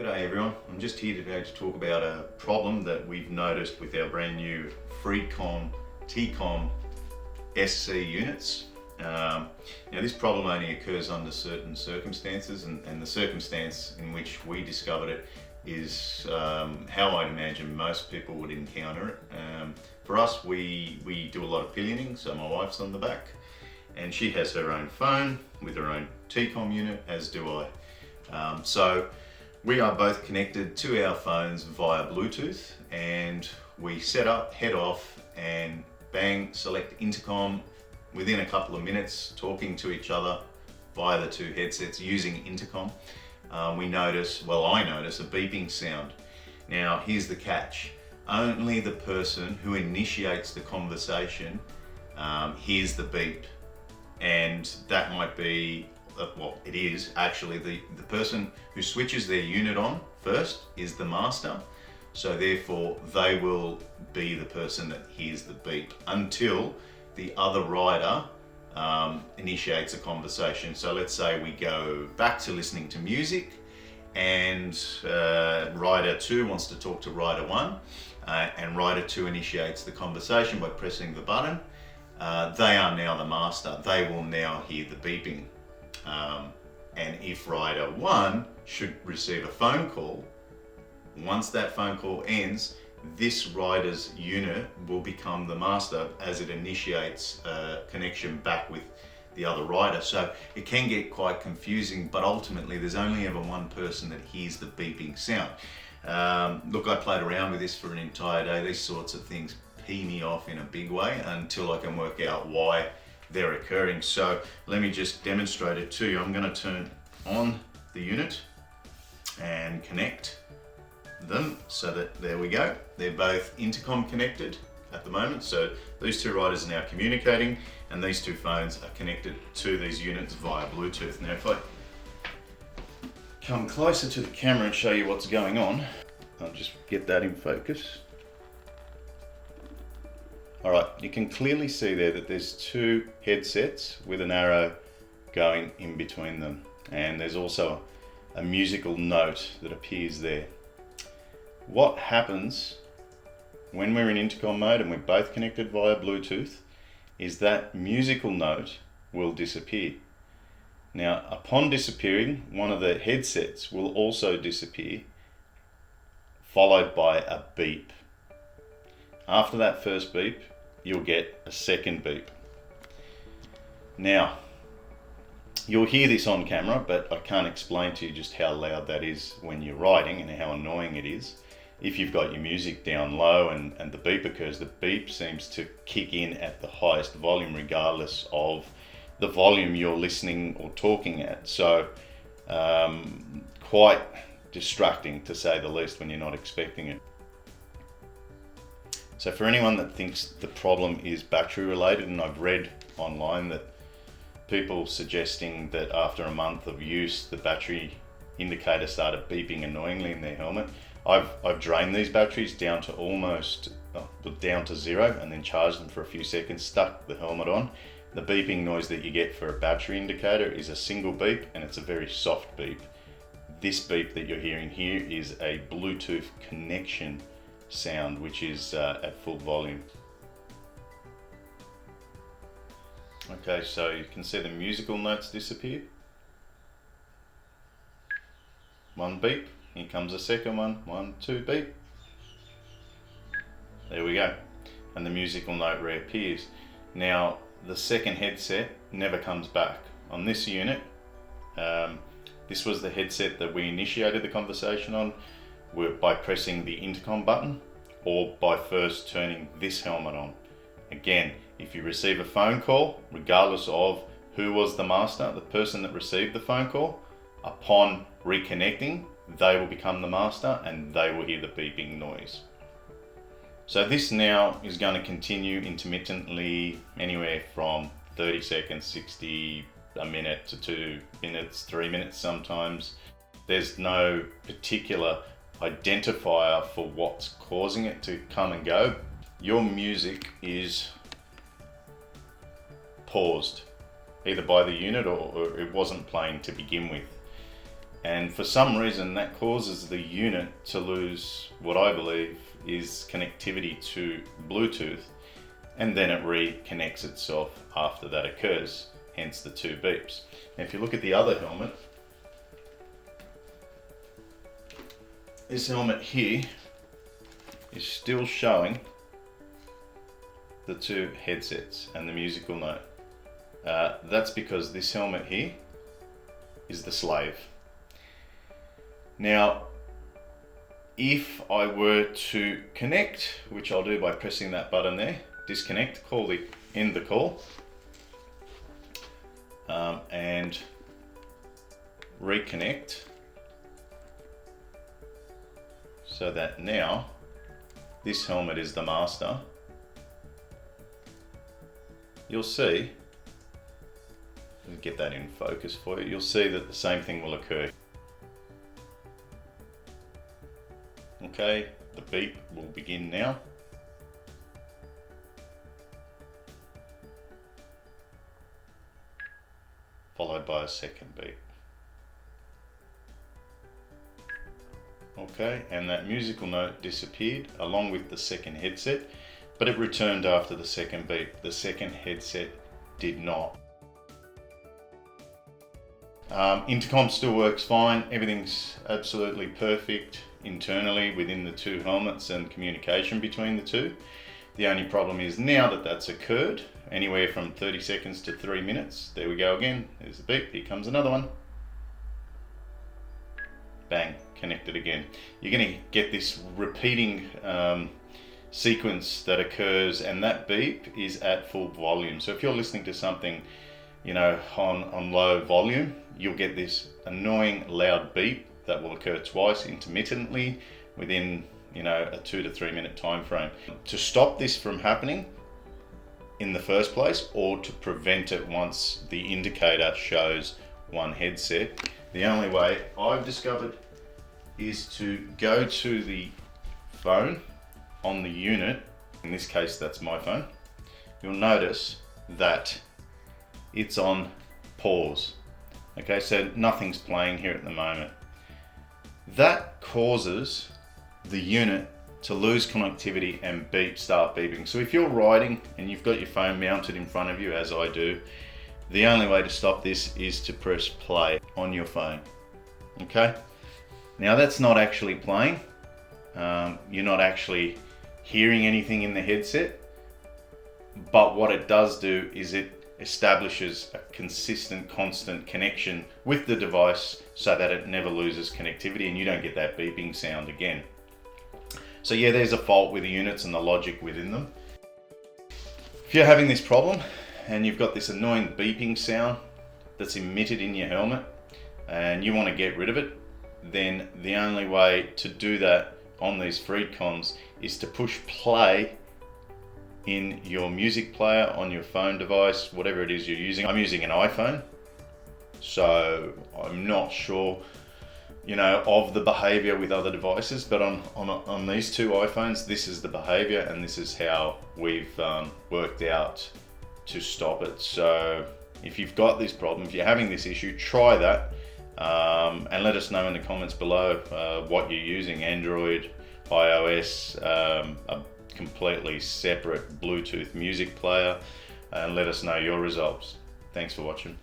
G'day everyone, I'm just here today to talk about a problem that we've noticed with our brand new Freedconn TCOM SC units. Now this problem only occurs under certain circumstances, and the circumstance in which we discovered it is how I'd imagine most people would encounter it. For us, we do a lot of pillioning, so my wife's on the back and she has her own phone with her own TCOM unit, as do I. So we are both connected to our phones via Bluetooth, and we set up, head off, and bang, select intercom. Within a couple of minutes, talking to each other via the two headsets using intercom, I notice a beeping sound. Now here's the catch. Only the person who initiates the conversation hears the beep, and that might be it is actually the person who switches their unit on first is the master, so therefore they will be the person that hears the beep until the other rider initiates a conversation. So let's say we go back to listening to music and rider 2 wants to talk to rider 1, and rider 2 initiates the conversation by pressing the button. They are now the master. They will now hear the beeping. And if rider 1 should receive a phone call, once that phone call ends, this rider's unit will become the master as it initiates a connection back with the other rider. So it can get quite confusing, but ultimately there's only ever one person that hears the beeping sound. Look, I played around with this for an entire day. These sorts of things pee me off in a big way until I can work out why they're occurring. So let me just demonstrate it to you. I'm going to turn on the unit and connect them so that there we go. They're both intercom connected at the moment. So these two riders are now communicating, and these two phones are connected to these units via Bluetooth. Now if I come closer to the camera and show you what's going on, I'll just get that in focus. All right, you can clearly see there that there's two headsets with an arrow going in between them, and there's also a musical note that appears there. What happens when we're in intercom mode and we're both connected via Bluetooth is that musical note will disappear. Now, upon disappearing, one of the headsets will also disappear, followed by a beep. After that first beep, you'll get a second beep. Now, you'll hear this on camera, but I can't explain to you just how loud that is when you're riding and how annoying it is. If you've got your music down low and the beep occurs, the beep seems to kick in at the highest volume regardless of the volume you're listening or talking at. So quite distracting, to say the least, when you're not expecting it. So for anyone that thinks the problem is battery related, and I've read online that people suggesting that after a month of use the battery indicator started beeping annoyingly in their helmet, I've drained these batteries down to down to 0 and then charged them for a few seconds, stuck the helmet on. The beeping noise that you get for a battery indicator is a single beep, and it's a very soft beep. This beep that you're hearing here is a Bluetooth connection sound, which is at full volume. Okay, so you can see the musical notes disappear. One beep, here comes a second one, 1, 2 beep. There we go, and the musical note reappears. Now the second headset never comes back. On this unit, this was the headset that we initiated the conversation on by pressing the intercom button or by first turning this helmet on. Again, if you receive a phone call, regardless of who was the master, the person that received the phone call, upon reconnecting, they will become the master and they will hear the beeping noise. So this now is going to continue intermittently, anywhere from 30 seconds, 60, a minute to 2 minutes, 3 minutes sometimes. There's no particular identifier for what's causing it to come and go. Your music is paused, either by the unit or it wasn't playing to begin with. And for some reason that causes the unit to lose what I believe is connectivity to Bluetooth, and then it reconnects itself after that occurs, hence the 2 beeps. Now if you look at the other helmet, this helmet here is still showing the 2 headsets and the musical note. That's because this helmet here is the slave. Now, if I were to connect, which I'll do by pressing that button there, disconnect, end the call, and reconnect, so that now this helmet is the master, you'll see, let me get that in focus for you, you'll see that the same thing will occur. Okay, the beep will begin now. Followed by a second beep. Okay, and that musical note disappeared along with the second headset, but it returned after the second beep. The second headset did not. Intercom still works fine. Everything's absolutely perfect internally within the 2 helmets and communication between the 2. The only problem is now that that's occurred, anywhere from 30 seconds to 3 minutes. There we go again. There's a beep. Here comes another one. Bang, connected again. You're going to get this repeating sequence that occurs, and that beep is at full volume. So if you're listening to something, you know, on low volume, you'll get this annoying loud beep that will occur twice intermittently within, you know, a 2 to 3 minute time frame. To stop this from happening in the first place, or to prevent it once the indicator shows one headset, the only way I've discovered is to go to the phone on the unit. In this case, that's my phone. You'll notice that it's on pause. Okay, so nothing's playing here at the moment. That causes the unit to lose connectivity and start beeping. So if you're riding and you've got your phone mounted in front of you, as I do, the only way to stop this is to press play on your phone. Okay, now that's not actually playing. You're not actually hearing anything in the headset, but what it does do is it establishes a consistent, constant connection with the device so that it never loses connectivity and you don't get that beeping sound again. So yeah, there's a fault with the units and the logic within them. If you're having this problem and you've got this annoying beeping sound that's emitted in your helmet and you want to get rid of it, then the only way to do that on these Freedcons is to push play in your music player on your phone device, whatever it is you're using. I'm using an iPhone, so I'm not sure, you know, of the behavior with other devices, but on these 2 iPhones, this is the behavior and this is how we've worked out to stop it. So if you've got this problem, if you're having this issue, try that and let us know in the comments below what you're using, Android, iOS, a completely separate Bluetooth music player, and let us know your results. Thanks for watching.